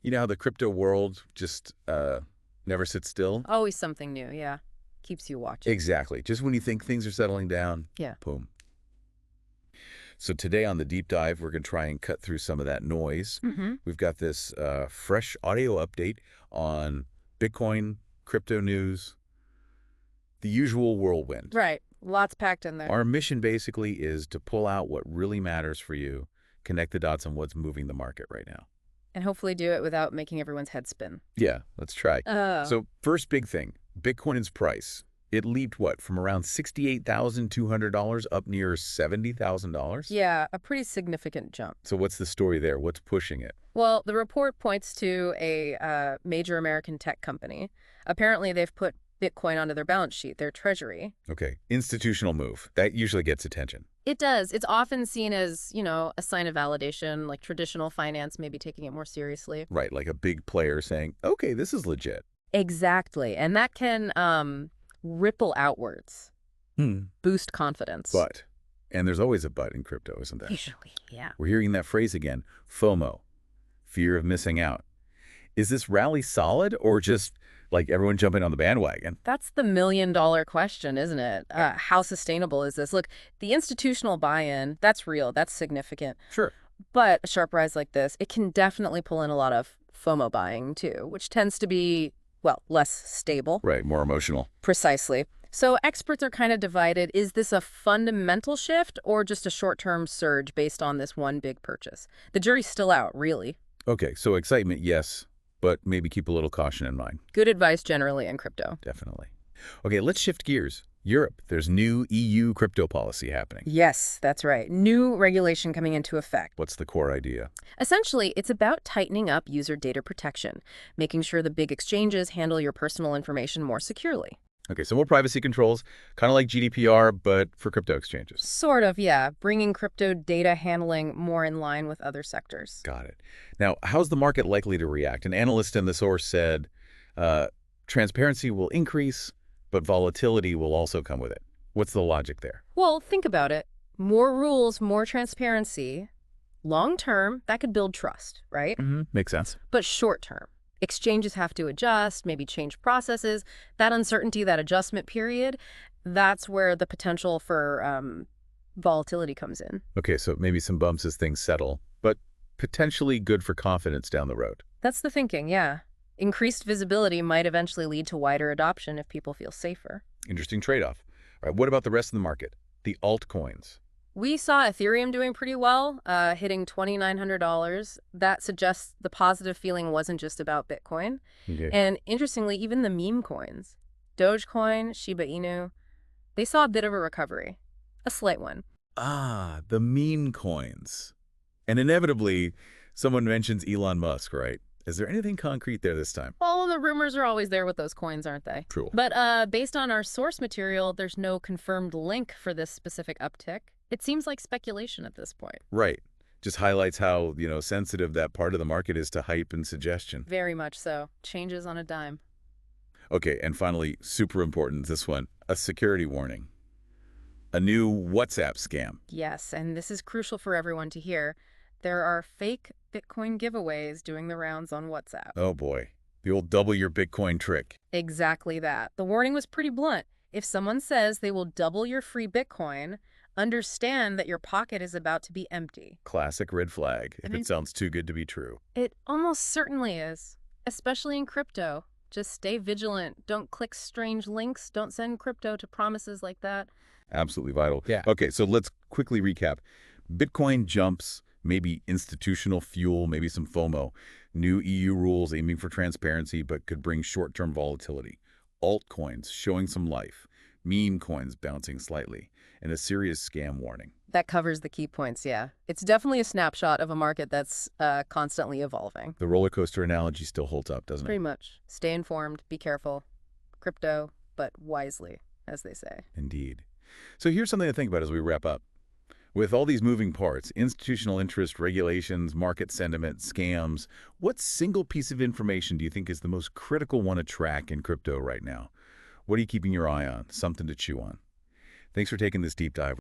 You know how the crypto world just never sits still? Always something new, yeah. Keeps you watching. Exactly. Just when you think things are settling down, Yeah. boom. So today on the deep dive, we're going to try and cut through some of that noise. Mm-hmm. We've got this fresh audio update on Bitcoin, crypto news, the usual whirlwind. Right. Lots packed in there. Our mission basically is to pull out what really matters for you, connect the dots on what's moving the market right now. And hopefully do it without making everyone's head spin. Yeah, let's try. Oh. So first big thing, Bitcoin's price. It leaped, what, from around $68,200 up near $70,000? Yeah, a pretty significant jump. So what's the story there? What's pushing it? Well, the report points to a major American tech company. Apparently, they've put Bitcoin onto their balance sheet, their treasury. Okay, institutional move. That usually gets attention. It does. It's often seen as, a sign of validation, like traditional finance maybe taking it more seriously. Right, like a big player saying, okay, this is legit. Exactly. And that can ripple outwards, boost confidence. But, and there's always a but in crypto, isn't there? Usually, yeah. We're hearing that phrase again, FOMO, fear of missing out. Is this rally solid or just like everyone jumping on the bandwagon? That's the million-dollar question, isn't it? How sustainable is this? Look, the institutional buy-in, that's real, that's significant. Sure. But a sharp rise like this, it can definitely pull in a lot of FOMO buying, too, which tends to be, well, less stable. Right, more emotional. Precisely. So experts are kind of divided. Is this a fundamental shift or just a short-term surge based on this one big purchase? The jury's still out, really. Okay, so excitement, yes, but maybe keep a little caution in mind. Good advice generally in crypto. Definitely. Okay, let's shift gears. Europe, there's new EU crypto policy happening. Yes, that's right. New regulation coming into effect. What's the core idea? Essentially, it's about tightening up user data protection, making sure the big exchanges handle your personal information more securely. Okay, so more privacy controls, kind of like GDPR, but for crypto exchanges. Sort of, yeah. Bringing crypto data handling more in line with other sectors. Got it. Now, how's the market likely to react? An analyst in the source said transparency will increase, but volatility will also come with it. What's the logic there? Well, think about it. More rules, more transparency. Long term, that could build trust, right? Makes sense. But short term, exchanges have to adjust, maybe change processes. That uncertainty, that adjustment period, that's where the potential for volatility comes in. Okay, so maybe some bumps as things settle, but potentially good for confidence down the road. That's the thinking, yeah. Increased visibility might eventually lead to wider adoption if people feel safer. Interesting trade-off. All right, what about the rest of the market? The altcoins. We saw Ethereum doing pretty well, hitting $2,900. That suggests the positive feeling wasn't just about Bitcoin. Okay. And interestingly, even the meme coins, Dogecoin, Shiba Inu, they saw a bit of a recovery, a slight one. Ah, the meme coins. And inevitably, someone mentions Elon Musk, right? Is there anything concrete there this time? All the rumors are always there with those coins, aren't they? True. But based on our source material, there's no confirmed link for this specific uptick. It seems like speculation at this point. Right. Just highlights how, sensitive that part of the market is to hype and suggestion. Very much so. Changes on a dime. Okay, and finally, super important, this one, a security warning. A new WhatsApp scam. Yes, and this is crucial for everyone to hear. There are fake Bitcoin giveaways doing the rounds on WhatsApp. Oh boy, the old double your Bitcoin trick. Exactly that. The warning was pretty blunt. If someone says they will double your free Bitcoin, understand that your pocket is about to be empty. Classic red flag, if it sounds too good to be true. It almost certainly is, especially in crypto. Just stay vigilant. Don't click strange links. Don't send crypto to promises like that. Absolutely vital. Yeah. Okay, so let's quickly recap. Bitcoin jumps, maybe institutional fuel, maybe some FOMO. New EU rules aiming for transparency but could bring short-term volatility. Altcoins showing some life. Meme coins bouncing slightly. And a serious scam warning. That covers the key points, yeah. It's definitely a snapshot of a market that's constantly evolving. The roller coaster analogy still holds up, doesn't it? Pretty much. Stay informed, be careful. Crypto, but wisely, as they say. Indeed. So here's something to think about as we wrap up. With all these moving parts, institutional interest, regulations, market sentiment, scams, what single piece of information do you think is the most critical one to track in crypto right now? What are you keeping your eye on? Something to chew on. Thanks for taking this deep dive.